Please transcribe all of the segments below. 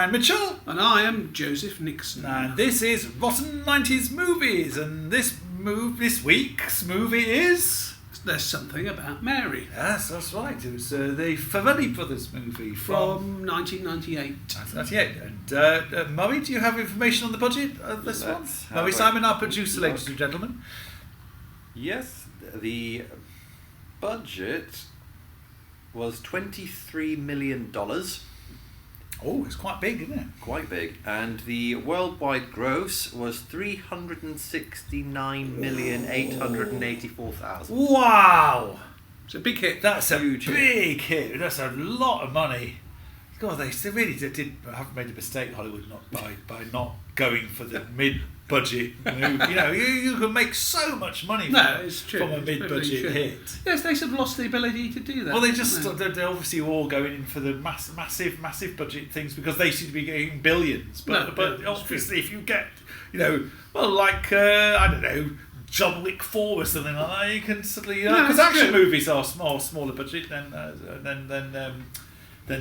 am Mitchell. And I am Joseph Nixon. And this is Rotten 90s Movies. And this week's movie is... There's Something About Mary. Yes, that's right. It was the Farrelly Brothers movie from 1998. 1998. And Murray, do you have information on the budget of this one? Murray Simon, our producer, ladies and gentlemen. Yes, the budget was $23 million. Oh, it's quite big, isn't it? Quite big. And the worldwide gross was $369,884,000. Wow! It's a big hit. That's a huge big hit. That's a lot of money. God, they really have made a mistake, Hollywood, by not going for the mid-budget movie. You can make so much money from a mid-budget hit. Yes, they sort of lost the ability to do that. Well, they're obviously all going in for the massive budget things because they seem to be getting billions. But obviously, if you get, I don't know, John Wick 4 or something like that, you can suddenly, because action movies are smaller budget than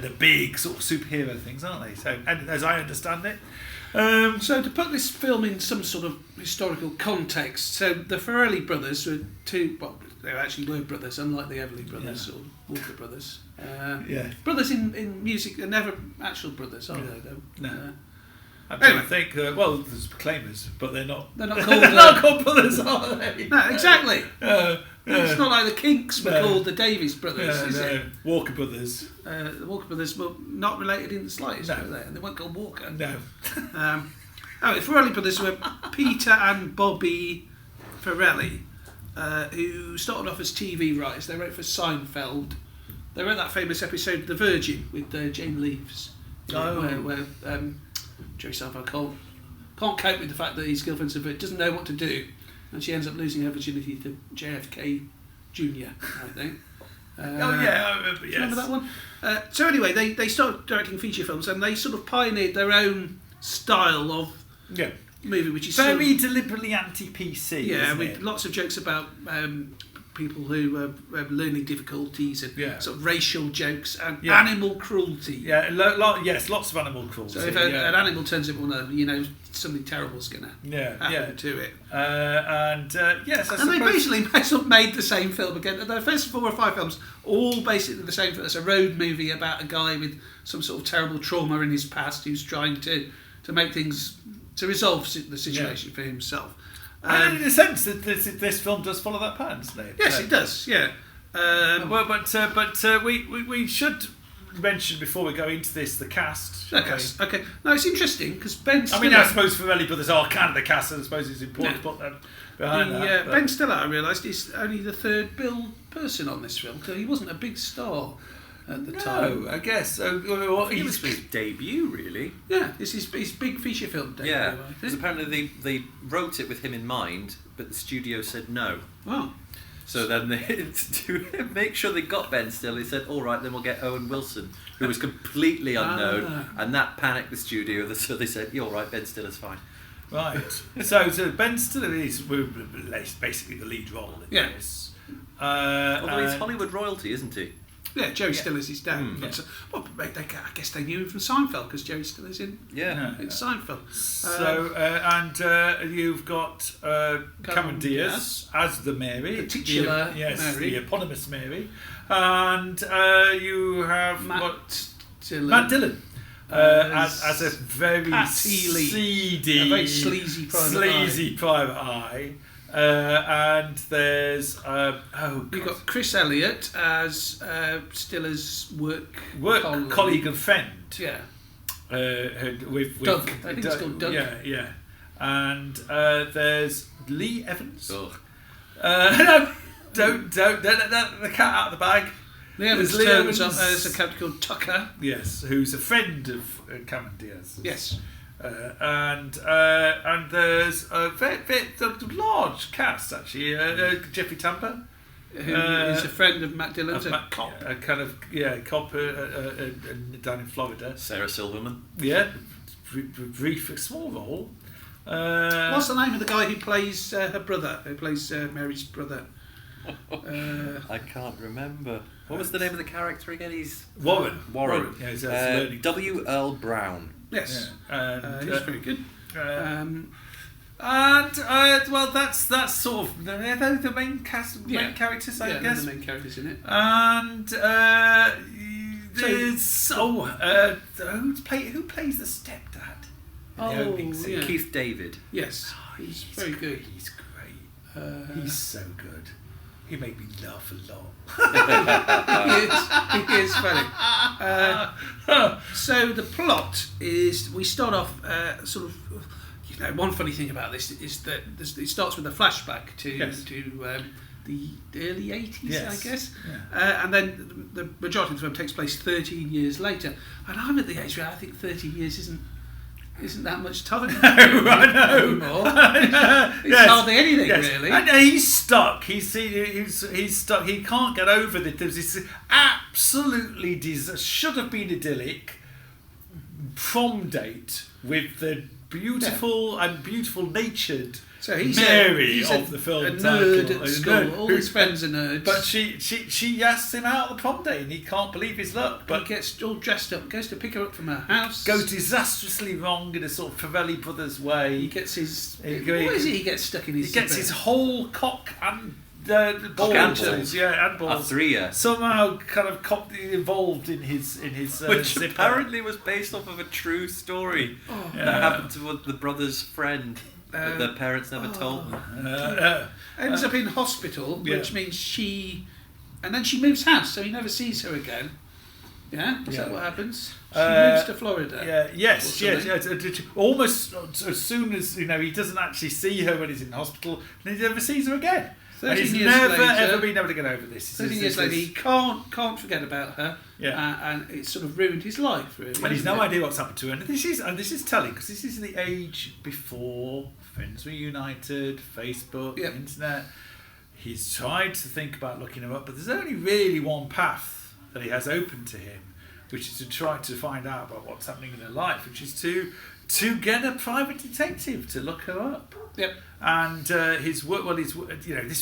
the big sort of superhero things, aren't they? So, and as I understand it. So to put this film in some sort of historical context, so the Farrelly Brothers were they actually were brothers, unlike the Everly Brothers or Walker Brothers. Brothers in music, they're never actual brothers, are they? Though? No. I don't think. There's Proclaimers, but they're not. They're not called. They're not called brothers, are they? No, exactly. It's not like the Kinks were called the Davies Brothers, is it? Walker Brothers. The Walker Brothers were not related in the slightest, were they? And they weren't called Walker. No. The Farrelly Brothers were Peter and Bobby Farrelly, who started off as TV writers. They wrote for Seinfeld. They wrote that famous episode, The Virgin, with Jane Leeves, where Jerry Seinfeld can't cope with the fact that his girlfriend's a virgin, doesn't know what to do, and she ends up losing her virginity to JFK Jr., I think. Yes. Remember that one? So anyway, they started directing feature films, and they sort of pioneered their own style of movie, which is very deliberately anti-PC. Yeah, with lots of jokes about people who have learning difficulties and sort of racial jokes and animal cruelty. Yeah, lots of animal cruelty. So if an animal turns into one of them, something terrible's going to happen to it. And they basically sort of made the same film again. The first 4 or 5 films, all basically the same film. It's a road movie about a guy with some sort of terrible trauma in his past who's trying to make things, to resolve the situation for himself. And in a sense, that this film does follow that pattern, doesn't it? Yes, it does. Yeah. We should mention before we go into this the cast. Okay. No, it's interesting because Ben Stiller... I suppose Farrelly Brothers are kind of the cast, and I suppose it's important to put them behind that. Ben Stiller, I realised, is only the third billed person on this film, because he wasn't a big star at the time. I guess. It was his debut, really. Yeah, it's his big feature film debut. Yeah, because apparently they wrote it with him in mind, but the studio said no. Wow. So then to make sure they got Ben Stiller, they said, all right, then we'll get Owen Wilson, who was completely unknown, and that panicked the studio, so they said, yeah, all right, Ben Stiller's fine. Right. so Ben Stiller is basically the lead role in this. Although he's Hollywood royalty, isn't he? Yeah, Jerry Stiller's his dad. I guess they knew him from Seinfeld because Jerry Stiller's in Seinfeld. So you've got Cameron Diaz as the Mary, the titular Mary, the eponymous Mary, and you have Matt Dillon. As a very seedy, a very sleazy private eye. And there's you've got Chris Elliott as Stiller's work colleague and friend. Yeah. With Doug. I think it's called Doug. Yeah. And there's Lee Evans. Oh. Don't let the cat out of the bag. Lee Evans turns up as a character called Tucker. Yes, who's a friend of Cameron Diaz. Yes. And there's a very large cast actually. Jeffrey Tambor, who is a friend of Matt Dillon's, a cop. A kind of cop down in Florida. Sarah Silverman. Yeah, brief, small role. What's the name of the guy who plays her brother? Who plays Mary's brother? I can't remember. What was the name of the character again? He's Warren. Yeah, he's learning. W. Earl Brown. Yes. Yeah. He's very good. Well, that's sort of they're the main main characters, I guess. The main characters in it. And there's who plays the stepdad? In the opening scene? Keith David. Yes, he's very good. He's great. He's so good. He made me laugh a lot. He is funny. So the plot is we start off sort of. One funny thing about this is that it starts with a flashback to the early 80s, I guess. Yeah. And then the majority of the film takes place 13 years later. And I'm at the age where I think 13 years isn't that much time. No, I know. Anymore. It's hardly anything, really. And he's stuck. He's stuck. He can't get over that. There's this absolutely should have been idyllic prom date with the beautiful natured Mary of the film. A nerd at school. All his friends are nerds. But she asks him out on the prom day and he can't believe his luck. But he gets all dressed up, goes to pick her up from her house. Goes disastrously wrong in a sort of Farrelly Brothers way. He gets his... What is it he gets stuck in his... He gets his whole cock and... balls. And balls. Somehow kind of involved in his which zipper. Apparently was based off of a true story that happened to the brother's friend that their parents never told them. Ends up in hospital, which means and then she moves house, so he never sees her again. Yeah, is that what happens? She moves to Florida. Yes. Almost as soon as he doesn't actually see her when he's in hospital, and he never sees her again. And he's ever been able to get over this. 13 years later, he can't forget about her. And it's sort of ruined his life, really. And he's no idea what's happened to her. And this is telling, because this is the age before Friends Reunited, Facebook, Internet. He's tried to think about looking her up, but there's only really one path that he has open to him, which is to try to find out about what's happening in her life, which is to get a private detective to look her up. Yep. And his work. Well, this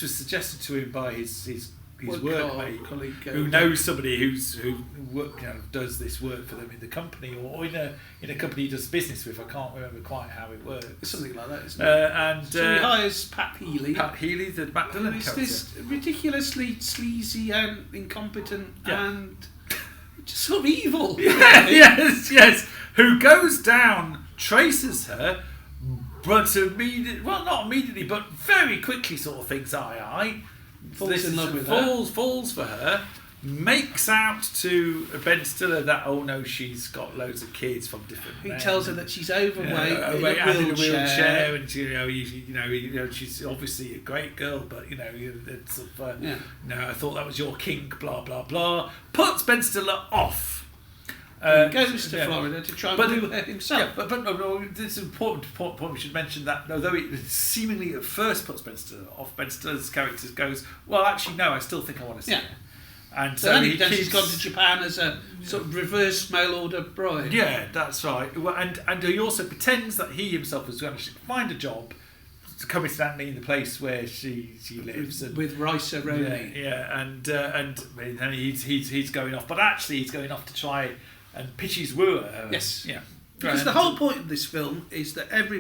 was suggested to him by his workmate, colleague, who knows somebody who does this work for them in the company or in a company he does business with. I can't remember quite how it works. It's something like that, isn't it? So he hires Pat Healy. The Matt Dillon character. This ridiculously sleazy and incompetent and just sort of evil. Yes. Who goes down, traces her, but not immediately, but very quickly sort of thinks, aye. Falls in love with her. Falls for her, makes out to Ben Stiller that, she's got loads of kids from different men. He tells her that she's overweight, in a wheelchair, and she's obviously a great girl, but it's I thought that was your kink, blah blah blah. Puts Ben Stiller off. He goes to Florida to try and woo her himself. But it's an important point we should mention that although it seemingly at first puts Ben Stiller off, Ben Stiller's character goes, well, actually, no, I still think I want to see her. And so he's gone to Japan as a sort of reverse mail order bride. Yeah, that's right. Well, and he also pretends that he himself was going to find a job coincidentally in the place where she lives with Raisa Roni. And he's going off, but actually he's going off to try and pitch his wooer. Yes. Yeah. Because the whole point of this film is that every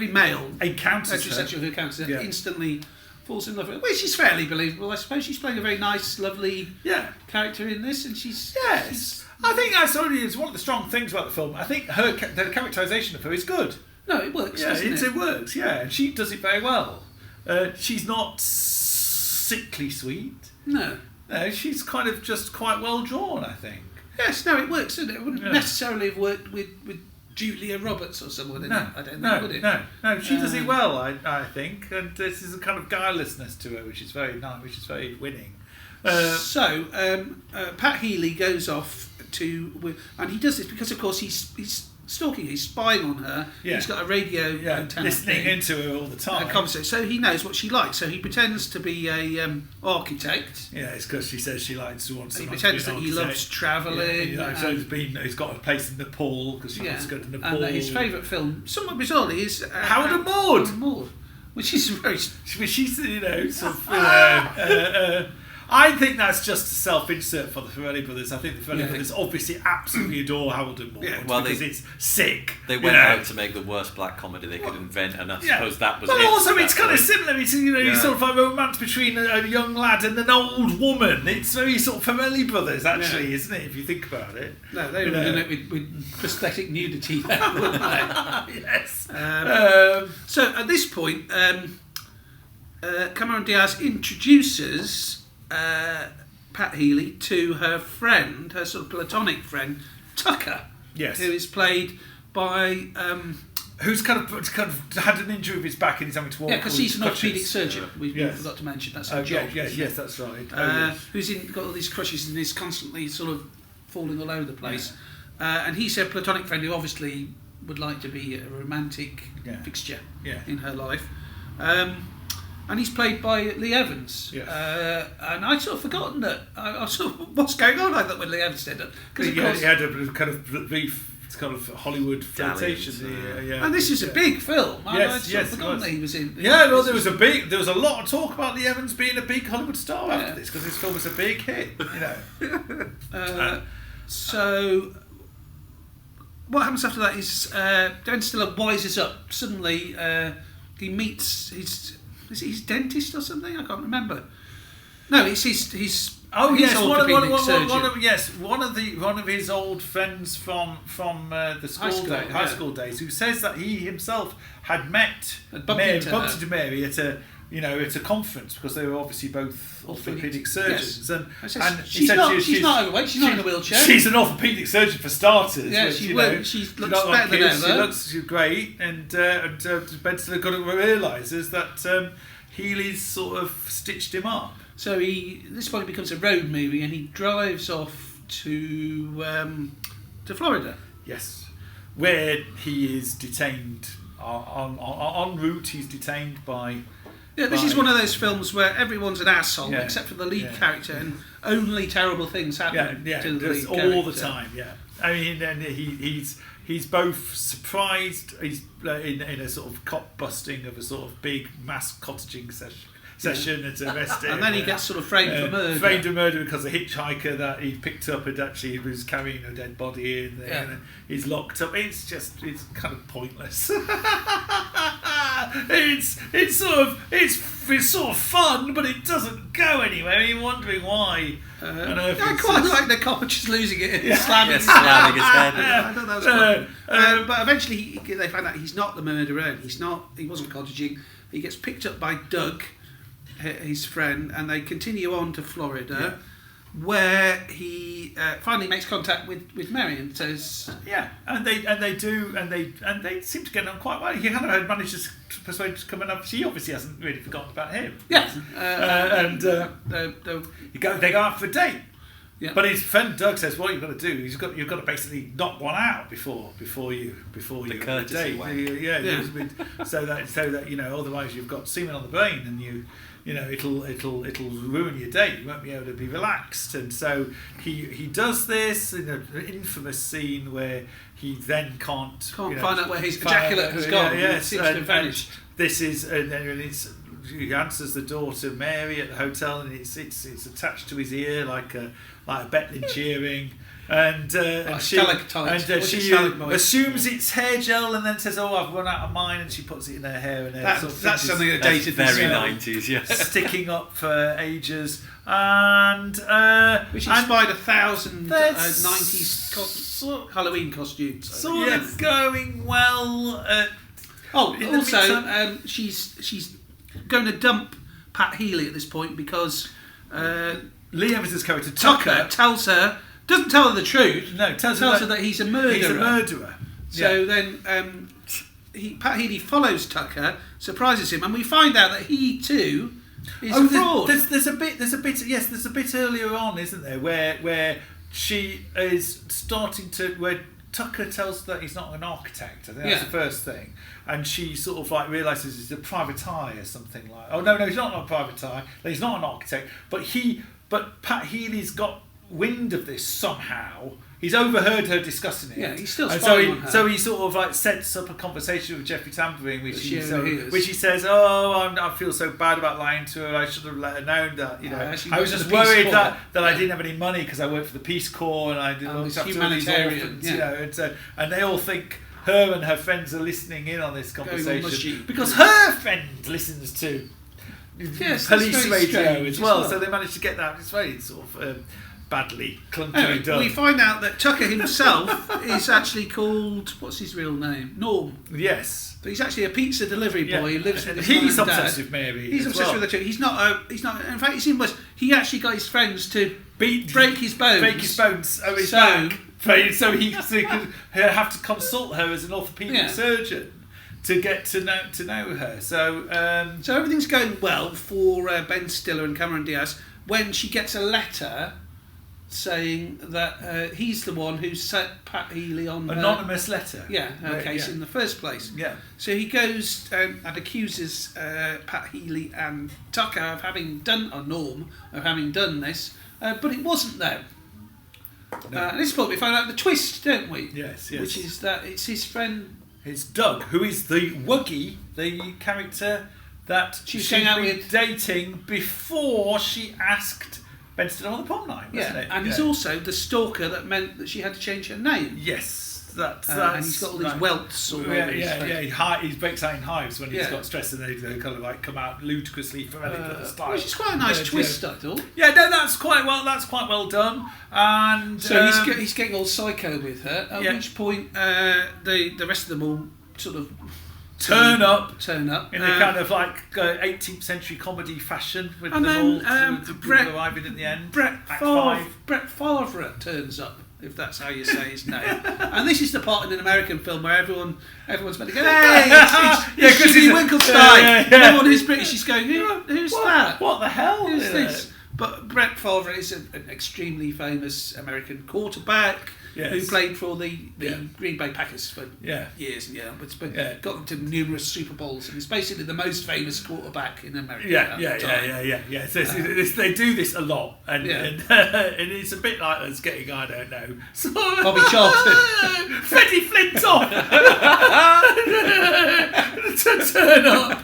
male encounters heterosexual who encounters her instantly falls in love with her, which is fairly believable. I suppose she's playing a very nice, lovely character in this, and she's I think that's only one of the strong things about the film. I think the characterisation of her is good. No, it works. Yeah, it works. Yeah, and she does it very well. She's not sickly sweet. No, she's kind of just quite well drawn, I think. Yes, no, it works, doesn't it? It wouldn't necessarily have worked with Julia Roberts or someone. I don't know, would it? No, she does it well, I think, and this is a kind of guilelessness to her, which is very nice, which is very winning. Pat Healy goes off and he does this because, of course, he's stalking, he's spying on her. He's got a radio antenna listening into her all the time. So he knows what she likes. So he pretends to be a architect. Yeah, it's because she says she likes to want. He pretends that he loves travelling. So he's got a place in Nepal because she wants to go to Nepal. And his favourite film, somewhat bizarrely, is Howard and Maude. Which is very. She's sort of. I think that's just a self-insert for the Farrelly Brothers. I think the Farrelly Yeah. Brothers obviously absolutely adore Harold and Maude because it's sick. They went out to make the worst black comedy they could invent, and I suppose that was it. But also, at it's that kind of point. similar. It's you sort of a romance between a young lad and an old woman. It's very sort of Farrelly Brothers, actually, isn't it? If you think about it. No, they were doing it with prosthetic nudity, there, weren't they? Yes. So at this point, Cameron Diaz introduces Pat Healy to her friend, her sort of platonic friend, Tucker. Yes. Who is played by... who's kind of had an injury of his back and he's having to walk. yeah, because he's an crutches. orthopaedic surgeon. We forgot to mention. That's her job. Yes, that's right. Who's got all these crushes and is constantly sort of falling all over the place. And he's a platonic friend who obviously would like to be a romantic fixture in her life. And he's played by Lee Evans. Yes. And I'd sort of forgotten that. I sort of, what's going on like that when Lee Evans did it? Because he had a kind of brief kind of Hollywood flirtation. And this is a big film. I'd sort of yes, forgotten that he was in. Yeah, well, there was a lot of talk about Lee Evans being a big Hollywood star after this because this film was a big hit. So what happens after that is Ben Stiller wises up. Suddenly he meets his dentist or something. I can't remember. No, it's his. Oh yes, orthopaedic one of his old friends from the high school days, who says that he himself had bumped into Mary at a conference because they were obviously both orthopaedic surgeons, and she's not overweight. She's not in a wheelchair. She's an orthopaedic surgeon for starters. Yeah, she looks better than ever. She looks great, and Ben Stiller realises that Healy's sort of stitched him up. So this point becomes a road movie, and he drives off to Florida. Yes, where he is detained en route. He's detained by. Yeah, this is one of those films where everyone's an asshole except for the lead character, and only terrible things happen to the lead character. All the time. Yeah, I mean, and he's both surprised. He's in a sort of cop busting of a sort of big mass cottaging session and arrested. And then he gets sort of framed for murder. Framed for murder because the hitchhiker that he picked up had actually was carrying a dead body in there. And he's locked up. It's kind of pointless. it's sort of fun, but it doesn't go anywhere. You're wondering why. I quite like the cop just losing it and slamming his head. I thought that was quite but eventually they find out he's not the murderer, and he wasn't cottaging. He gets picked up by Doug, his friend, and they continue on to Florida, where he finally makes contact with Mary and says, and they seem to get on quite well. He kind of manages to persuade her to come and have. She obviously hasn't really forgotten about him. They go out for a date. Yeah. But his friend Doug says, "What you've got to do is you've got to basically knock one out before you courtesy date. So that otherwise you've got semen on the brain and it'll ruin your day. You won't be able to be relaxed." And so he does this in an infamous scene where he then can't find out where his ejaculate has gone. Yes, seems to have vanished. He answers the door to Mary at the hotel, and it's attached to his ear like a Bethlehem cheering. And she assumes it's hair gel, and then says, "Oh, I've run out of mine," and she puts it in her hair, and that's something that dated very 90s, sticking up for ages, and which inspired 1,000 90s Halloween costumes. Sort of going well. Also, she's going to dump Pat Healy at this point because Lee Evans' character Tucker doesn't tell her the truth. No, tells her that he's a murderer. He's a murderer. So then Pat Healy follows Tucker, surprises him, and we find out that he too is a fraud. There's a bit earlier on, isn't there, where she is starting to where Tucker tells her that he's not an architect. I think that's the first thing. And she sort of realises he's a private eye or something like. Oh no, he's not a private eye. He's not an architect. But Pat Healy's got wind of this somehow, he's overheard her discussing it. Yeah, he's still and spying on her. So he sort of like sets up a conversation with Jeffrey Tambering, which he overhears. says, "Oh, I feel so bad about lying to her. I should have let her know that. I was just worried that I didn't have any money because I worked for the Peace Corps and I did look after humanitarian. orphans, and they all think." Her and her friends are listening in on this conversation because Yeah. her friend listens to police radio as well. So they managed to get that. It's very sort of badly, clunkily done. We find out that Tucker himself is actually called, what's his real name? Norm. Yes. But he's actually a pizza delivery boy who lives with his He's mum and obsessed dad. with Mary. He's obsessed with her too. He's not. In fact, it's even worse. He actually got his friends to break his bones. Break his bones over his back. So he could have to consult her as an orthopaedic surgeon to get to know her. So everything's going well for Ben Stiller and Cameron Diaz when she gets a letter saying that he's the one who set Pat Healy on anonymous letter. Her case in the first place. Yeah. So he goes and accuses Pat Healy and Tucker of having done this, but it wasn't them. No. At this point we find out the twist, don't we? Yes. Which is that it's his friend... It's Doug, who is the Wuggy, the character that she's been dating before she asked Ben Stiller on the prom night, wasn't it? And he's also the stalker that meant that she had to change her name. Yes. That's and he's got all these welts all over his face. He breaks out in hives when he's got stress, and they kind of like come out ludicrously Farrelly Brothers style. Which is quite a nice twist, I thought. Yeah, no, that's quite well done. And so he's getting all psycho with her. At which point, the rest of them all sort of turn up in a kind of like 18th century comedy fashion, with and them then, all Brett arriving in the end. Brett Favre turns up, if that's how you say his name. And this is the part in an American film where everyone's meant to go, hey, it's Jimmy Winkelstein. Everyone who's British is going, who's that? What the hell is this? But Brett Favre is an extremely famous American quarterback who played for the Green Bay Packers for years and years, but got them to numerous Super Bowls, and is basically the most famous quarterback in America. Yeah. So they do this a lot, and it's a bit like us getting, I don't know, Bobby Charlton, Freddie Flintoff to turn up,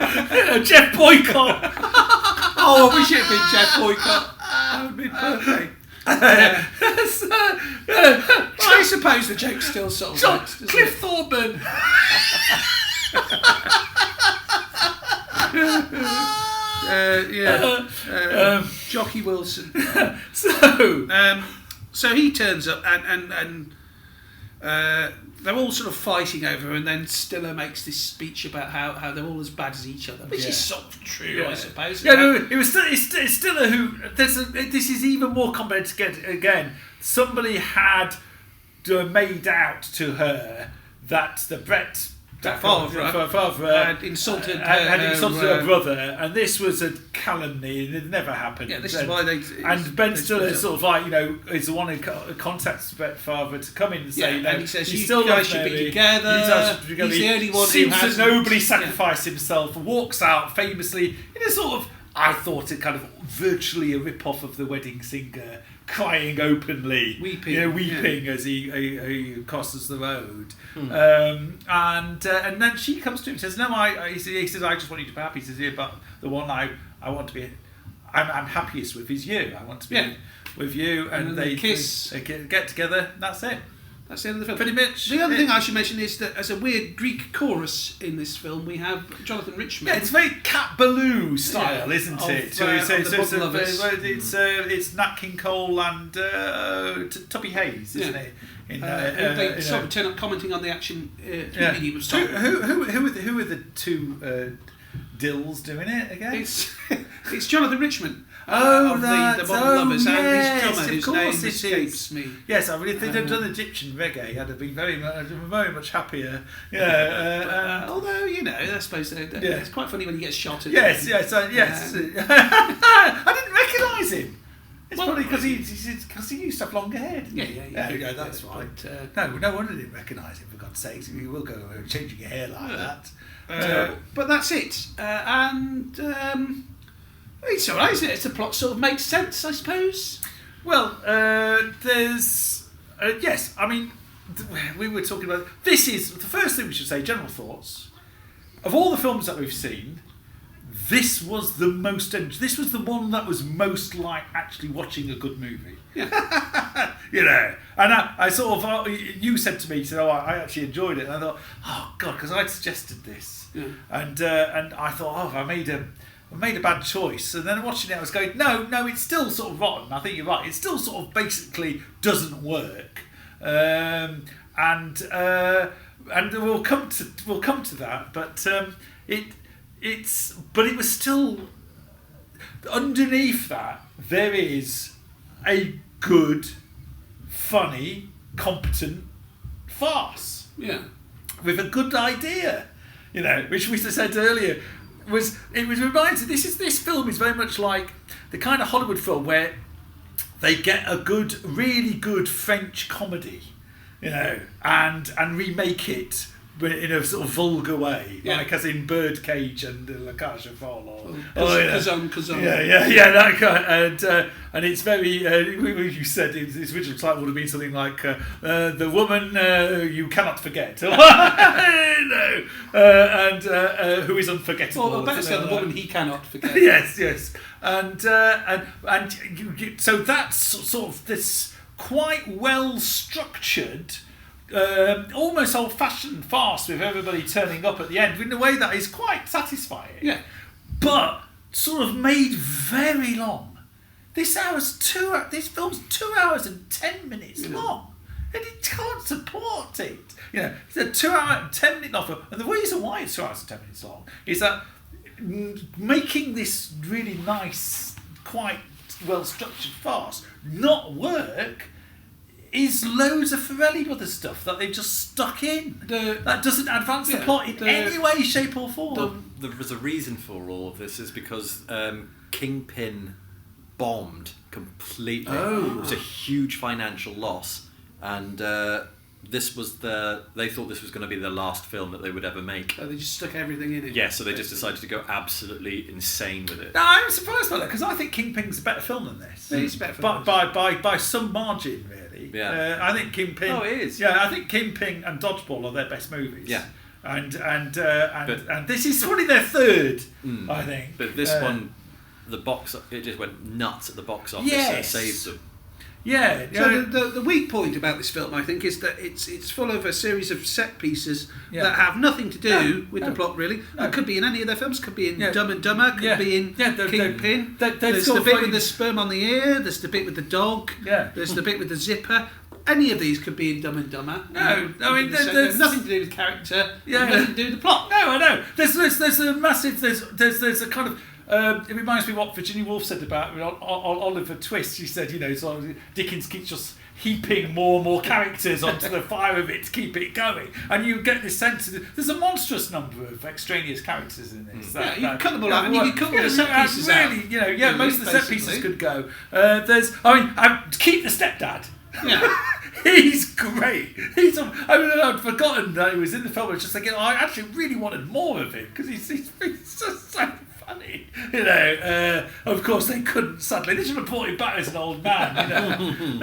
Jeff Boycott. Oh, I wish it had been Jeff Boycott. That would be perfect. I suppose the joke still sort of works, Cliff Thorburn. Jockey Wilson. So he turns up and they're all sort of fighting over her, and then Stiller makes this speech about how they're all as bad as each other, which is sort of true, I suppose. It's Stiller who... This is even more complicated again. Somebody had made out to her that the Brett Favre had insulted her brother, and this was a calumny, and it never happened. Yeah, this is why they... And Ben Stiller sort of like, is the one who contacts Brett Favre to come in and say, and he says, you guys should be together. He's the only one who has to nobly sacrifice himself, walks out famously in a sort of, I thought it kind of virtually a rip-off of The Wedding Singer, crying openly, weeping as he crosses the road, and then she comes to him and says, "No, he says, I just want you to be happy." He says, "Yeah, but the one I want to be, I'm happiest with is you. I want to be with you." And they kiss, they get together. And that's it. That's the end of the film. Pretty much. The other thing I should mention is that as a weird Greek chorus in this film, we have Jonathan Richman. Yeah, it's very Cat Ballou style, isn't it? It's Nat King Cole and Tubby Hayes, isn't it? They sort of turn up commenting on the action he was talking. Who are the two dills doing it again? It's Jonathan Richman. The Modern Lovers, and his drummer, whose name escapes me. Yes, I mean, if they'd have done Egyptian reggae, I'd have been very much happier. Although, I suppose it's quite funny when he gets shot at. Yes. I didn't recognise him. It's probably because he used to have longer hair. Yeah, that's right. No wonder I didn't recognise him, for God's sakes. You will go changing your hair like that. But that's it. It's alright, isn't it? The plot sort of makes sense, I suppose. Well, there's yes, I mean, we were talking about... This is... The first thing we should say, general thoughts. Of all the films that we've seen, this was the most... This was the one that was most like actually watching a good movie. Yeah. You know, and I sort of... You said to me, I actually enjoyed it. And I thought, oh, God, because I'd suggested this. Yeah. And I thought, I made a bad choice. And then watching it, I was going, no, it's still sort of rotten. I think you're right. It still sort of basically doesn't work. And we'll come to that. But it was still underneath that. There is a good, funny, competent farce. Yeah. With a good idea, you know, which we said earlier was reminded. This film is very much like the kind of Hollywood film where they get a really good French comedy, you know, and remake it in a sort of vulgar way, like as in Birdcage and La Cage aux Folles, Kazan. Yeah, that kind. And it's very. You said its original title would have been something like "The Woman You Cannot Forget," and who is unforgettable. Well, better say The Woman He Cannot Forget. Yes, and so that's sort of this quite well structured. Almost old-fashioned farce with everybody turning up at the end in a way that is quite satisfying. Yeah, but sort of made very long. This film's 2 hours and 10 minutes long, and it can't support it. You know, it's a 2 hour and 10 minute novel, and the reason why it's 2 hours and 10 minutes long is that making this really nice, quite well-structured farce not work. Is loads of Farrelly Brothers stuff that they've just stuck in that doesn't advance the plot in any way, shape or form. There was a reason for all of this, is because Kingpin bombed completely. It was a huge financial loss, and they thought this was going to be the last film that they would ever make. They just stuck everything in it. Yeah, so they just decided to go absolutely insane with it. No, I'm surprised by that, because I think Kingpin's a better film than this. It's a better film. By some margin, really. Yeah. I think Kingpin. Oh, it is. Yeah, I think Kingpin and Dodgeball are their best movies. Yeah. And this is probably their third, I think. But this one, it just went nuts at the box office and saved them. Yeah. So the weak point about this film, I think, is that it's full of a series of set pieces that have nothing to do with the plot, really. It could be in any of their films. Could be in Dumb and Dumber. Could be in Kingpin. There's the bit with the sperm on the ear. There's the bit with the dog. Yeah. There's the bit with the zipper. Any of these could be in Dumb and Dumber. No, I mean there's nothing to do with character. Yeah, nothing to do with the plot. No, I know. There's a massive. There's a kind of. It reminds me of what Virginia Woolf said about Oliver Twist. She said, you know, sort of Dickens keeps just heaping more and more characters onto the fire of it to keep it going, and you get this sense of there's a monstrous number of extraneous characters in this. You can cut them all out, and you can cut all the set pieces out. Really, you know, most of the set pieces could go. Keep the stepdad. Yeah. He's great. I'd forgotten that he was in the film. I was just thinking, I actually really wanted more of him because he's just so funny. You know, of course they couldn't. Sadly, they should have brought him back as an old man. You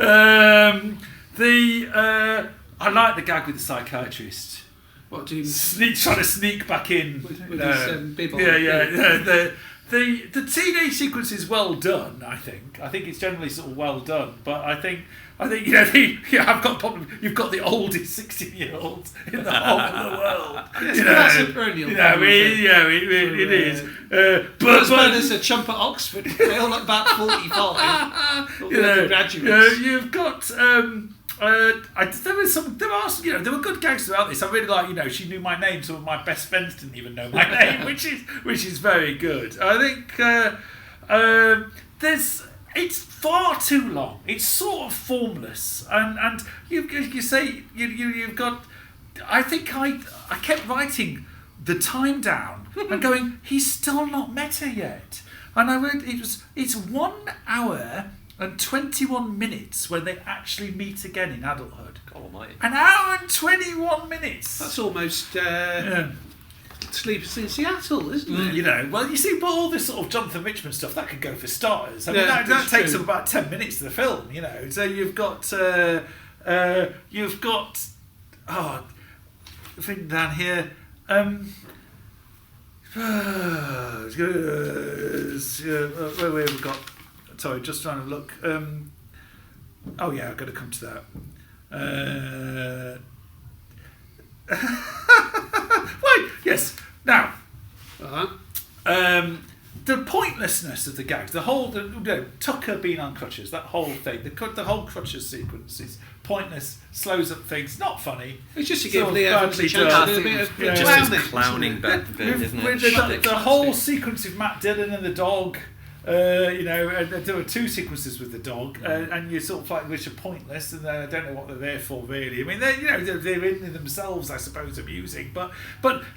know, I like the gag with the psychiatrist. What do you trying to sneak back in with his bib on? Yeah. The teenage sequence is well done. I think it's generally sort of well done, but I think you know I've got a problem. You've got the oldest 16-year-olds in the whole of the world. That's a perennial problem. It is. But there's a chump at Oxford. They all look about 45. Graduates. You've got. There were good gags throughout this. I really like, you know, she knew my name. Some of my best friends didn't even know my name, which is very good. I think it's far too long. It's sort of formless, and you say you've got. I think I kept writing the time down and going, he's still not meta yet, and I read it's 1 hour and 21 minutes when they actually meet again in adulthood. God almighty. An hour and 21 minutes. That's almost Sleepless in Seattle, isn't it? You know, well, you see, but all this sort of Jonathan Richman stuff, that could go for starters. I mean, Yeah, that takes true. up about 10 minutes of the film, you know. So you've got You've got the thing down here. Where we've got. Sorry, just trying to look. I've got to come to that. Right. Yes. Now. The pointlessness of the gags, the whole Tucker being on crutches, that whole thing, the whole crutches sequence is pointless, slows up things, not funny. It's just to give the chance to do a bit of just this clowning bit, isn't it? The whole sequence of Matt Dillon and the dog, and there were two sequences with the dog, and you sort of like which are pointless, and I don't know what they're there for really. I mean, they're in themselves, I suppose, amusing, but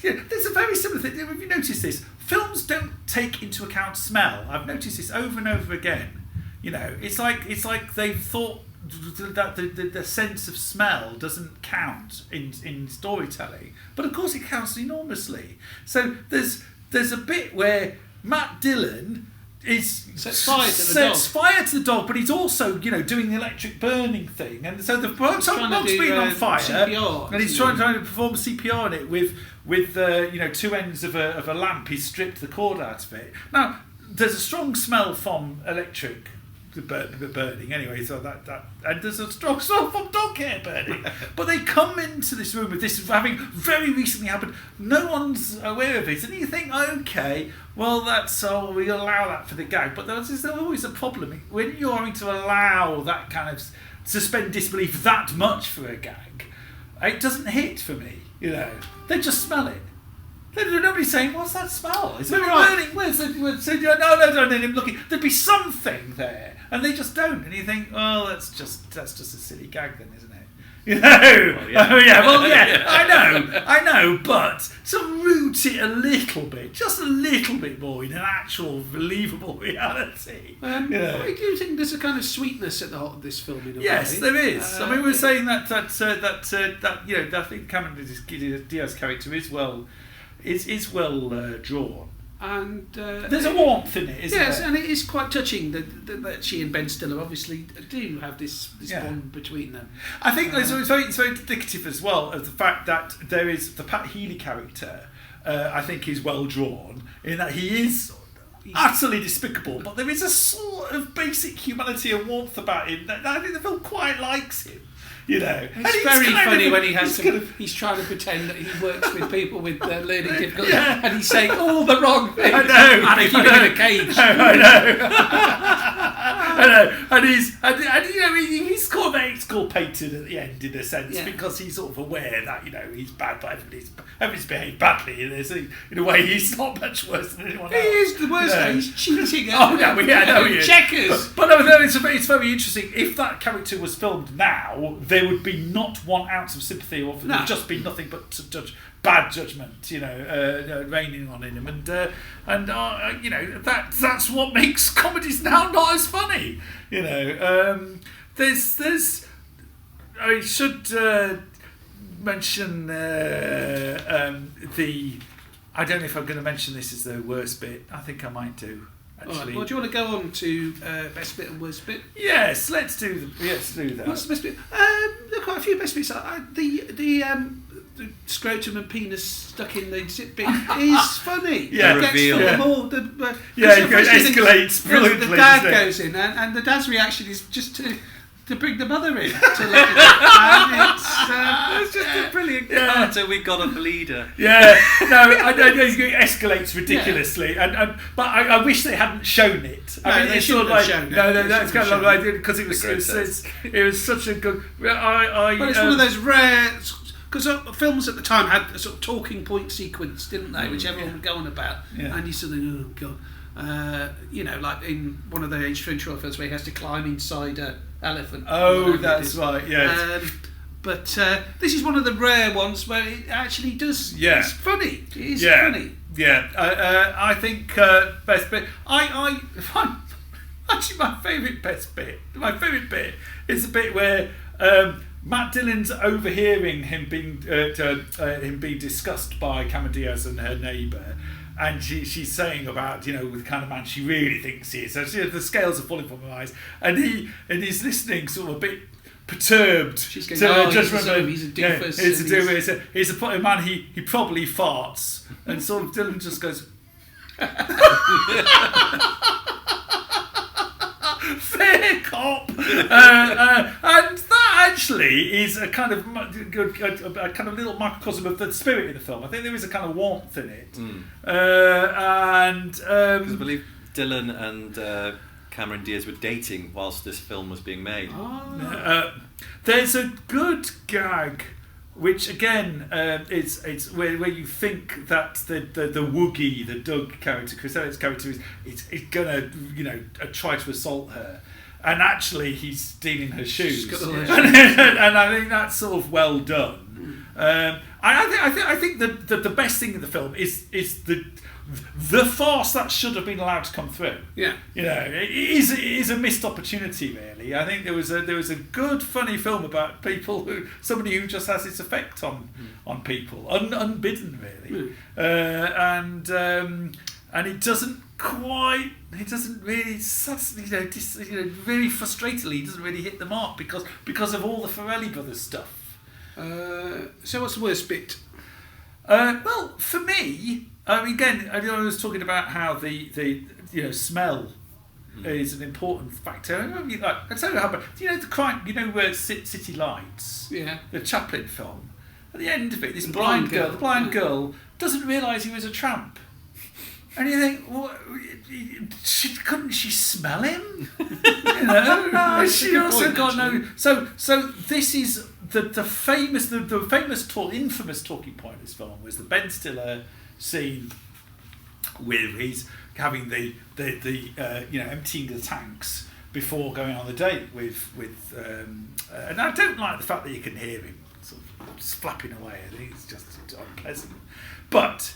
there's a very similar thing. Have you noticed this? Films don't take into account smell. I've noticed this over and over again. It's like they've thought that the sense of smell doesn't count in storytelling, but of course it counts enormously. So there's a bit where Matt Dillon sets fire to the dog, but he's also doing the electric burning thing, and so the dog's being on fire, CPR, and he's trying to perform CPR on it with two ends of a lamp. He's stripped the cord out of it. Now there's a strong smell from electric burning anyway, so that and there's a strong smell from dog hair burning. But they come into this room with this having very recently happened. No one's aware of it, and you think, okay, well we allow that for the gag. But there's always a problem when you're having to allow that kind of suspend disbelief that much for a gag. It doesn't hit for me. They just smell it. Nobody's saying, what's that smell? Is it burning? No, looking. There'd be something there, and they just don't. And you think, that's just a silly gag then, isn't it? I know, but to root it a little bit, just a little bit more in an actual believable reality. I do think there's a kind of sweetness at the heart of this film. In a yes, way. there is. I mean, we were saying that I think Cameron Diaz's character is well drawn, and there's a warmth in it, isn't there? Yes, and it is quite touching that she and Ben Stiller obviously do have this bond between them. I think it's very indicative as well of the fact that there is the Pat Healy character. I think is well drawn in that he's utterly despicable, but there is a sort of basic humanity and warmth about him that I think the film quite likes him. It's very funny when he's trying to pretend that he works with people with learning difficulties, and he's saying all the wrong things. I know. And he's in a cage. I know. And he's kind of exculpated at the end in a sense because he's sort of aware that he's bad, but everybody's behaved badly in a way. He's not much worse than anyone else. He is the worst. He's cheating. Checkers. But it's very interesting. If that character was filmed now, there would be not 1 ounce of sympathy, or there would just be nothing but bad judgment, raining on him, and that's what makes comedies now not as funny. I should mention I don't know if I'm going to mention this as the worst bit. I think I might do. Actually. Right, well, do you want to go on to best bit and worst bit? Yes, let's do that. What's the best bit? There are quite a few best bits. The scrotum and penis stuck in the zip bit is funny. Yeah, the reveal. It escalates brilliantly. The dad goes in, and the dad's reaction is just to bring the mother in to look at it. It's just a brilliant. Yeah, so we got a bleeder. Yeah, no, it escalates ridiculously, but I wish they hadn't shown it. They shouldn't have shown it. No, that's kind of like because it was such a good. But it's one of those rare. Because films at the time had a sort of talking point sequence, didn't they? Which everyone would go on about, and you sort of oh god, like in one of the H. Troy films where he has to climb inside an elephant. Oh, that's right. Yes. But this is one of the rare ones where it actually does. Yeah. It's funny. It is funny. Yeah. I think best bit. Actually, my favourite bit is the bit where. Matt Dillon's overhearing him being discussed by Cameron Diaz and her neighbour, and she's saying about the kind of man she really thinks he is. So the scales are falling from her eyes, and he's listening sort of a bit She's going, he's a doofus. He's a man, he probably farts. And sort of Dylan just goes... Fair cop. And that actually is a kind of little microcosm of the spirit in the film. I think there is a kind of warmth in it. Because I believe Dylan and Cameron Diaz were dating whilst this film was being made. There's a good gag, which again it's where you think that the Woogie, the Doug character, Chris Elliott's character, is gonna try to assault her, and actually he's stealing her shoes, and I think that's sort of well done. I think the best thing in the film is the farce that should have been allowed to come through. Yeah, it is a missed opportunity, really. I think there was a good, funny film about somebody who just has its effect on people, unbidden, really, and it doesn't really, very frustratingly, it doesn't really hit the mark because of all the Farrelly Brothers stuff. So what's the worst bit? Well, for me. Again, I was talking about how the smell is an important factor. I tell you how, but the crime, where City Lights, the Chaplin film, at the end of it, the blind girl doesn't realise he was a tramp, and you think, couldn't she smell him? She also got no. So this is the famous, infamous talking point of this film was the Ben Stiller scene where he's having the emptying the tanks before going on the date with and I don't like the fact that you can hear him sort of flapping away. I think it's just unpleasant. But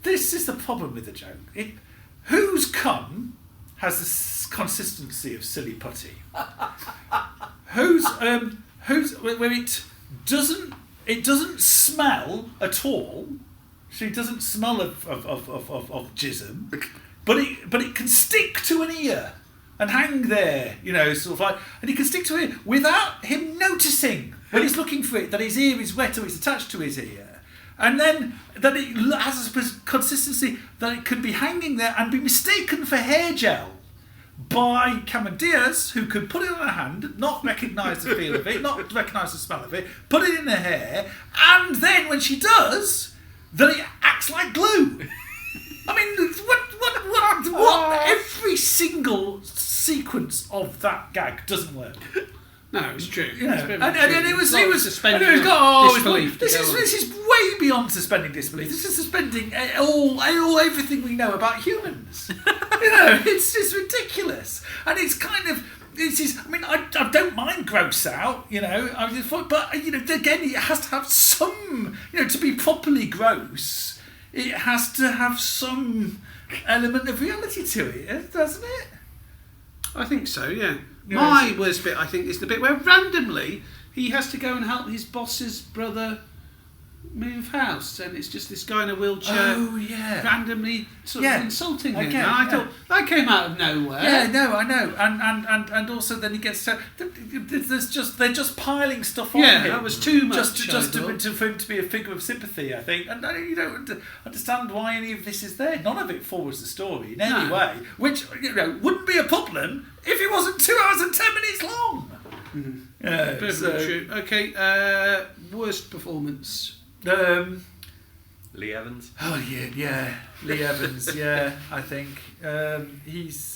this is the problem with the joke. Whose cum has the consistency of silly putty? where it doesn't smell at all. She doesn't smell of jism, but it can stick to an ear and hang there, sort of like, and he can stick to it without him noticing when he's looking for it that his ear is wet or it's attached to his ear, and then that it has a consistency that it could be hanging there and be mistaken for hair gel by Cameron Diaz, who could put it on her hand, not recognise the feel of it, not recognise the smell of it, put it in her hair, and then when she does, that it acts like glue. I mean, what? Every single sequence of that gag doesn't work. No, it's true. And it was suspending disbelief. This is way beyond suspending disbelief. This is suspending everything we know about humans. It's just ridiculous, and it's kind of. I don't mind gross out, but again, it has to have some, to be properly gross, it has to have some element of reality to it, doesn't it? I think so, yeah. My worst bit, I think, is the bit where randomly he has to go and help his boss's brother move house, and it's just this guy in a wheelchair randomly sort of insulting him. And I thought that came out of nowhere. Yeah, no, I know. And also then he gets they're just piling stuff on him. Yeah, that was too much. Just for him to be a figure of sympathy, I think. And you don't understand why any of this is there. None of it forwards the story in any way, which wouldn't be a problem if it wasn't 2 hours and 10 minutes long. True. Okay, worst performance. Lee Evans. Oh yeah, Lee Evans. Yeah, I think he's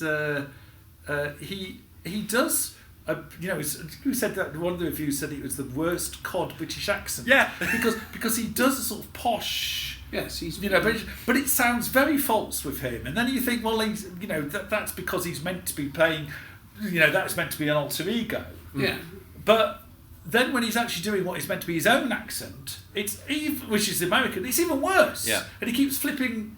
he does. Who said that? One of the reviews said it was the worst cod British accent. Yeah, because he does a sort of posh. Yes, he's but it sounds very false with him. And then you think, well, he's that's because he's meant to be playing. That's meant to be an alter ego. Yeah, but. Then when he's actually doing what is meant to be his own accent, which is American, it's even worse. Yeah. And he keeps slipping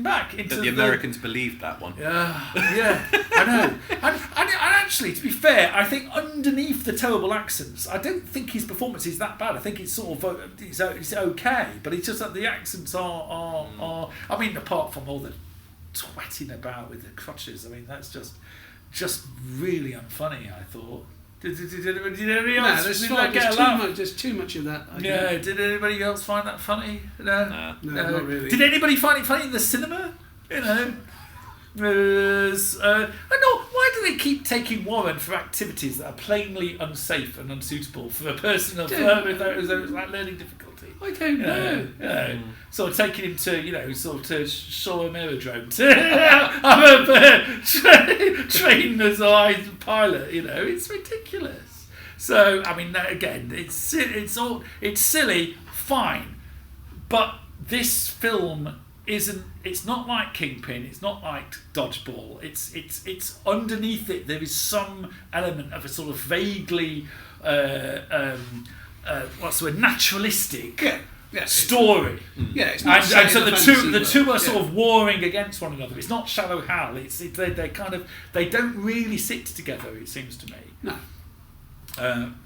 back into the Americans believed that one. Yeah, I know. And actually, to be fair, I think underneath the terrible accents, I don't think his performance is that bad. I think it's sort of it's okay, but it's just that the accents are. I mean, apart from all the twatting about with the crotches, I mean that's just really unfunny. I thought. Did anybody No, else? there's too much of that. Yeah. Did anybody else find that funny? No, not really. Did anybody find it funny in the cinema? You know. I know, why do they keep taking Warren for activities that are plainly unsafe and unsuitable for a person of like learning difficulty? I don't know. Sort of taking him to, sort of Shore Aerodrome to have a train as a pilot. It's ridiculous. So I mean, again, it's silly, fine, but this film isn't. It's not like Kingpin. It's not like Dodgeball. It's underneath it. There is some element of a sort of vaguely what's the word, naturalistic story. Yeah, it's not. And so the two are sort of warring against one another. It's not Shallow Hal. They don't really sit together. It seems to me. No.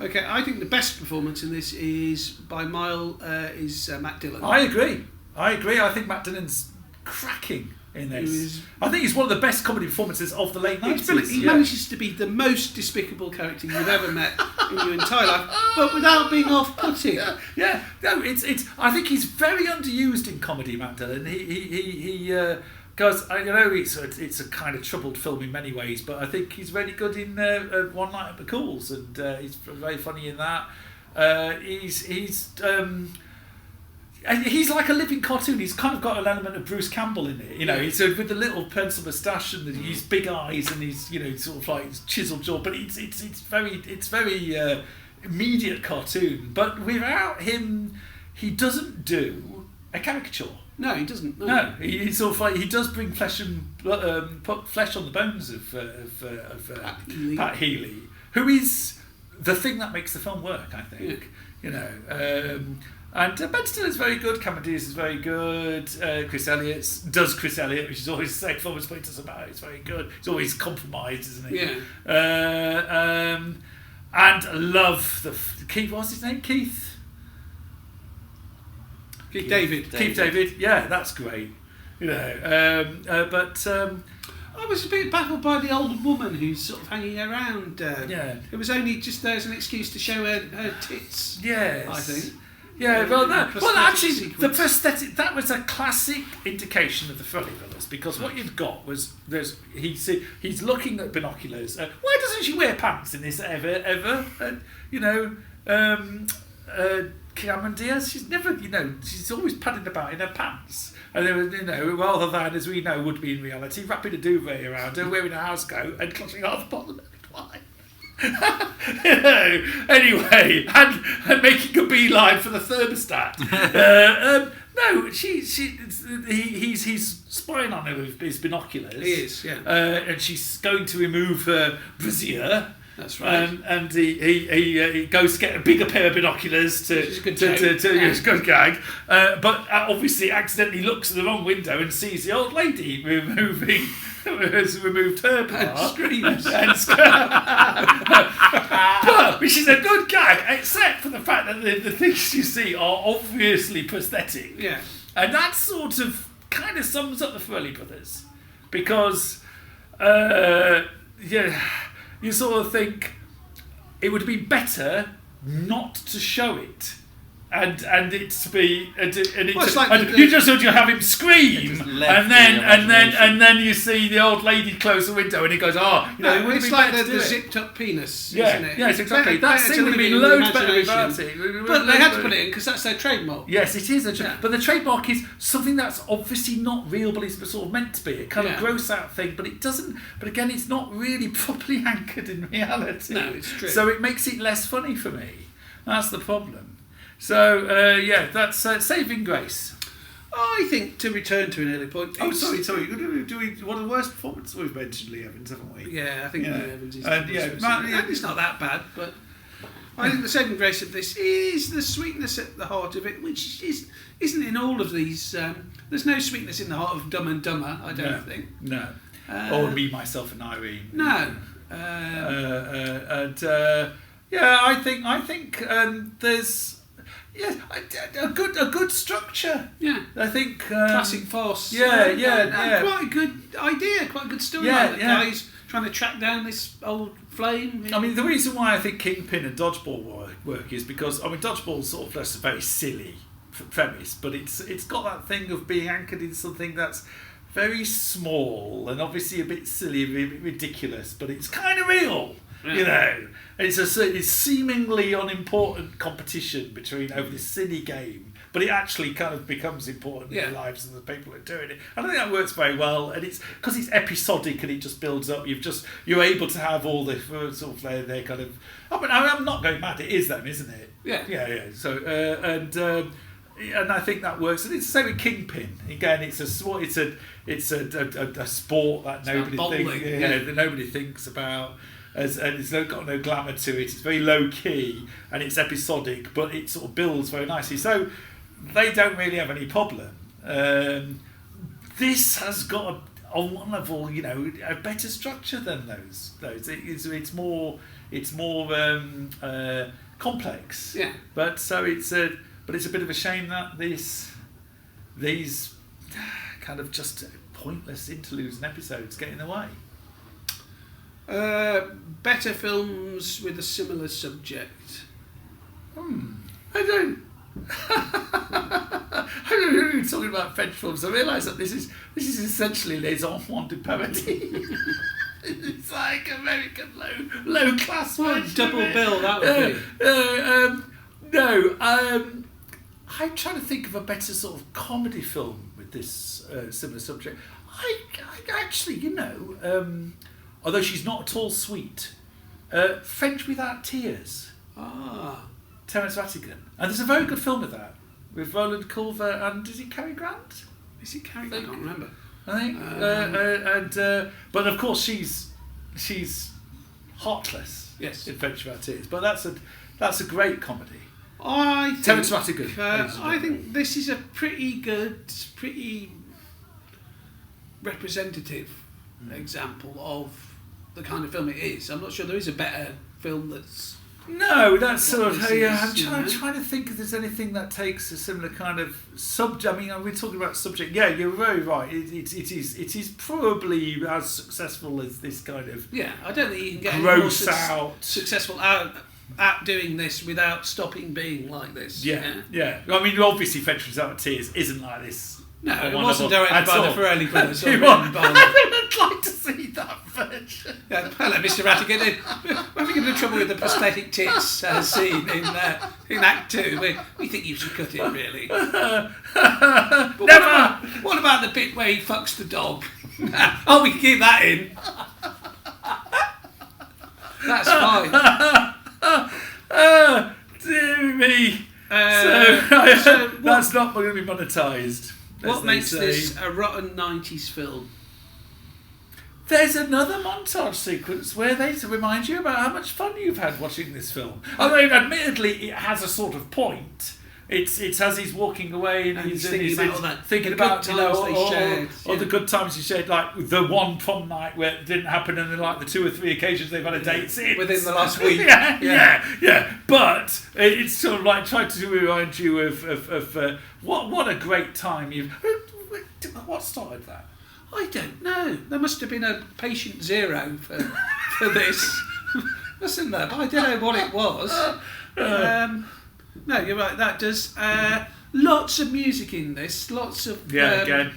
Okay, I think the best performance in this is by mile is Matt Dillon. I agree. I think Matt Dillon's cracking in this. I think he's one of the best comedy performances of the late 90s. He manages to be the most despicable character you've ever met in your entire life, but without being off-putting. Yeah. No, it's. I think he's very underused in comedy, Matt Dillon. He because it's a kind of troubled film in many ways, but I think he's really good in One Night at McCall's, and he's very funny in that. He's like a living cartoon. He's kind of got an element of Bruce Campbell in it. He's with the little pencil moustache and his big eyes and his sort of like chiseled jaw. But it's very immediate cartoon. But without him, he doesn't do a caricature. No, he doesn't. No, he sort of like he does bring flesh and put flesh on the bones of Pat Healy, who is the thing that makes the film work. I think And Ben Stiller's very good, Cameron Diaz is very good, Chris Elliott, which is always the same performance, but it doesn't matter, it's very good. He's always compromised, isn't he? Yeah. And I love Keith, what's his name? Keith David, yeah, that's great. I was a bit baffled by the old woman who's sort of hanging around. It was only just there as an excuse to show her tits. Yes. I think. Yeah, actually, the prosthetic, that was a classic indication of the Farrelly Brothers, because what you've got was, he's looking at binoculars. Why doesn't she wear pants in this ever? Cameron Diaz, she's never, she's always padding about in her pants. And there was, rather than, as we know, would be in reality, wrapping a duvet around her, wearing a house coat and clutching half the bottom of it. Why? Anyway, and making a beeline for the thermostat. No, he's spying on her with his binoculars. He is, yeah. And she's going to remove her brassiere. That's right. And he goes to get a bigger pair of binoculars to gag, but obviously accidentally looks at the wrong window and sees the old lady has removed her part and screams. But which is a good gag, except for the fact that the things you see are obviously prosthetic. Yeah. And that sort of kind of sums up the Farrelly Brothers, because you sort of think it would be better not to show it, and it to be you just have him scream, and then you see the old lady close the window, and he goes, it's like the zipped up penis, isn't it? Yes, exactly. That scene would have been loads better without it. But they had to put it in because that's their trademark. Yes, it is. But the trademark is something that's obviously not real, but it's sort of meant to be. A kind of gross out thing, but it doesn't. But again, it's not really properly anchored in reality. No, it's true. So it makes it less funny for me. That's the problem. So that's Saving Grace. I think, to return to an early point. Oh, sorry. Do we one of the worst performances we've mentioned, Lee Evans, haven't we? Yeah, I think Lee Evans is. And it's not that bad, but I think the saving grace of this is the sweetness at the heart of it, which isn't in all of these. There's no sweetness in the heart of Dumb and Dumber, I don't think. No. Or Me, Myself, and Irene. No. I think there's. Yeah, a good structure. Yeah, I think classic farce. Yeah. Quite a good idea, quite a good story. Yeah, Guys trying to track down this old flame. I mean, the reason why I think Kingpin and Dodgeball work is because, I mean, Dodgeball's sort of just a very silly premise, but it's got that thing of being anchored in something that's very small and obviously a bit silly, a bit ridiculous, but it's kind of real, you know. It's seemingly unimportant competition between over this silly game, but it actually kind of becomes important in the lives of the people who are doing it. And I think that works very well, and it's because it's episodic and it just builds up. You're able to have all the sort of their kind of. I mean, I'm not going mad. It is them, isn't it? Yeah. So and I think that works. And it's the same with Kingpin. Again, it's a sport that nobody thinks about. And it's got no glamour to it. It's very low key and it's episodic, but it sort of builds very nicely. So they don't really have any problem. This has got on one level, you know, a better structure than those. It's more complex. Yeah. But it's a bit of a shame that these kind of just pointless interludes and episodes get in the way. Better films with a similar subject. I don't know you're talking about French films. I realise that this is essentially Les Enfants du Paradis. It's like American low class. What double bill that would be? No, I'm trying to think of a better sort of comedy film with this similar subject. I actually, you know. Although she's not at all sweet. French Without Tears. Terence Rattigan. And there's a very good film of that. With Roland Culver and, is it Cary Grant? Is it Cary Grant? I can't remember. I think. But of course she's heartless in French Without Tears. But that's a great comedy. Terence Rattigan. I think this is a pretty good, pretty representative example of the kind of film it is. I'm not sure there is a better film that's... No, that's sort of... I'm trying to think if there's anything that takes a similar kind of subject. I mean, we're talking about subject. Yeah, you're very right. It is probably as successful as this kind of... Yeah, I don't think you can get gross out... successful at doing this without stopping being like this. Yeah. I mean, obviously, French Without Tears isn't like this. No, it wasn't directed by the Farrelly Brothers. I'd like to see that version. Yeah, hello, Mr. Rattigan. We're having a bit of trouble with the prosthetic tits scene in Act 2. We think you should cut it, really. But Never! What about the bit where he fucks the dog? Oh, we can keep that in. That's fine. Dear me. So that's not going to be monetised. What makes this a rotten 90s film? There's another montage sequence where they remind you about how much fun you've had watching this film. I mean, admittedly, it has a sort of point. It's as he's walking away and he's thinking about you know, all the good times he shared, like the one prom night where it didn't happen, and then like the 2 or 3 occasions they've had a date since within the last week. Yeah. But it's sort of like trying to remind you of what a great time you've. What started that? I don't know. There must have been a patient zero for this, wasn't there? I don't know what it was. No, you're right. That does. Lots of music in this. Lots of again.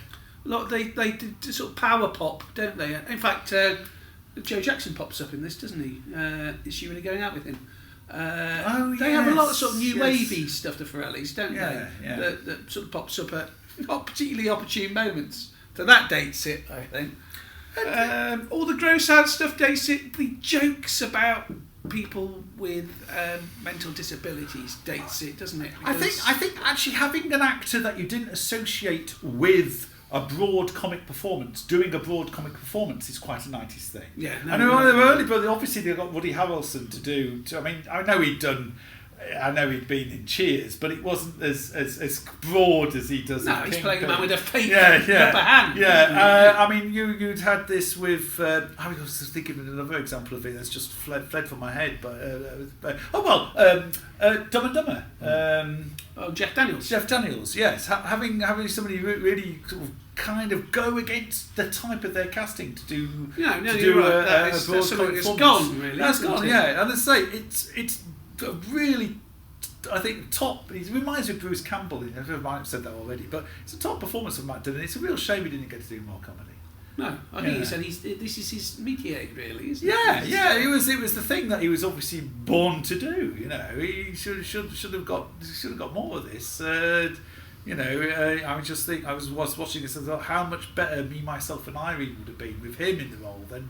They do sort of power pop, don't they? In fact, Joe Jackson pops up in this, doesn't he? Is she really going out with him? They have a lot of sort of new wavy stuff, the Farrellys, don't they? Yeah. That sort of pops up at not particularly opportune moments. So that dates it, I think. All the gross out stuff dates it. The jokes about people with mental disabilities dates it, doesn't it? Because I think actually having an actor that you didn't associate with a broad comic performance, doing a broad comic performance is quite a 90s thing. Yeah. I know early, but obviously they got Woody Harrelson to do. I mean, I know he'd done I know he'd been in Cheers, but it wasn't as broad as he does. No, in he's Kingpin. playing a man with a fake upper hand. Yeah, I mean, you'd had this with. I was just thinking of another example of it that's just fled from my head. But Dumb and Dumber. Jeff Daniels. Jeff Daniels, yes, having somebody really sort of kind of go against the type of their casting to do. You're right. That's something that's gone, really. That's gone, yeah. And as I say, it's really, I think, top. It reminds me of Bruce Campbell. I might have said that already, but it's a top performance of Matt Dillon. It's a real shame he didn't get to do more comedy. No, I think he said this is his métier, really, isn't it? Yeah. It was the thing that he was obviously born to do. He should have got more of this. I was watching this and thought how much better Me, Myself and Irene would have been with him in the role than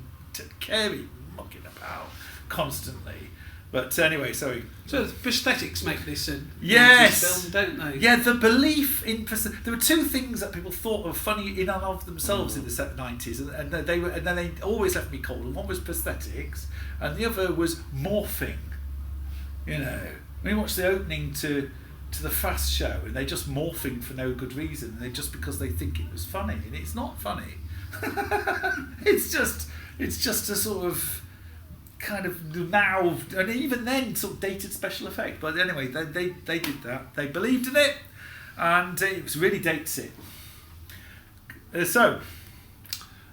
Carey mucking about constantly. But anyway, sorry. So the prosthetics make this a film, don't they? Yeah, the belief in there were two things that people thought were funny in and of themselves in the 90s, and then they always left me cold. And one was prosthetics, and the other was morphing. When you watch the opening to the Fast Show, and they're just morphing for no good reason, and just because they think it was funny, and it's not funny. It's just a sort of kind of now, and even then sort of dated special effect. But anyway, they did that. They believed in it, and it was really dates it. Marks out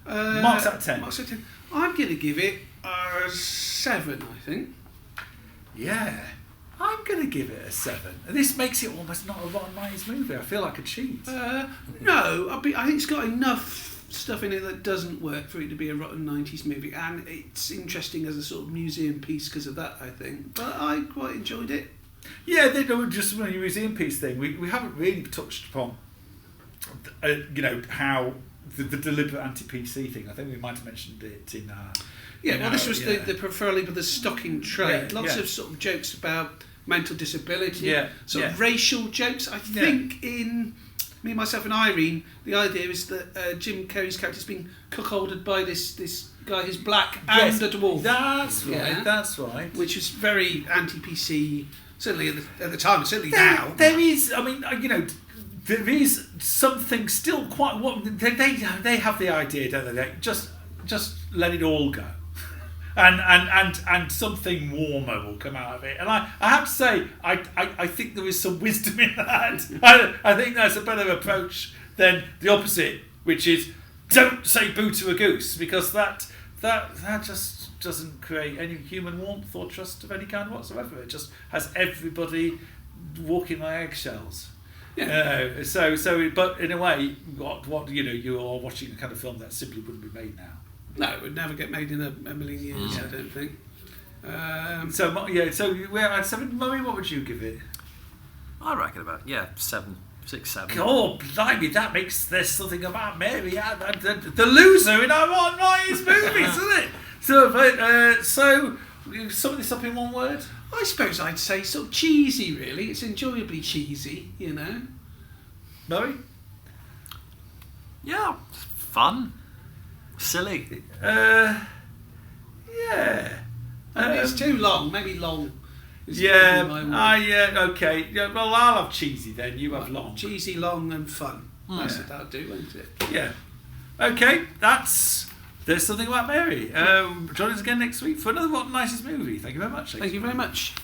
of 10. Marks out of 10. I'm going to give it a 7, I think. Yeah, I'm going to give it a 7. And this makes it almost not a Rotten Nights movie. I feel like a cheat. No, I think it's got enough stuff in it that doesn't work for it to be a rotten 90s movie, and it's interesting as a sort of museum piece because of that, I think. But I quite enjoyed it. Yeah, just a museum piece thing. We haven't really touched upon, how the deliberate anti-PC thing. I think we might have mentioned it in our... this was the Farrelly Brothers stocking trade. Lots of sort of jokes about mental disability, sort of racial jokes. I think in Me, Myself and Irene, the idea is that Jim Carrey's character's been cuckolded by this guy who's black and a dwarf. That's right, that's right. Which was very anti-PC, certainly at the time, and certainly now. There is, there is something still quite... They have the idea, don't they? Just let it all go. And something warmer will come out of it. And I have to say, I think there is some wisdom in that. I think that's a better approach than the opposite, which is don't say boo to a goose, because that just doesn't create any human warmth or trust of any kind whatsoever. It just has everybody walking on eggshells. Yeah. But in a way, what you are watching a kind of film that simply wouldn't be made now. No, it would never get made in a million years, I don't think. So we're at 7. Murray, what would you give it? I reckon about 7, 6, 7. Oh, blimey, that makes there's something about Mary, the loser in our Rotten Nights movies, isn't it? So sum this up in one word. I suppose I'd say sort of cheesy, really. It's enjoyably cheesy, Murray? Yeah, fun. Silly. It's too long. Maybe long. Okay. Yeah, well, I'll have cheesy then. You have long. Cheesy, long, and fun. That's what that'll do, won't it? Yeah. Okay, There's Something About Mary. Join us again next week for another Rotten Nights movie. Thank you very much. Thank you very much.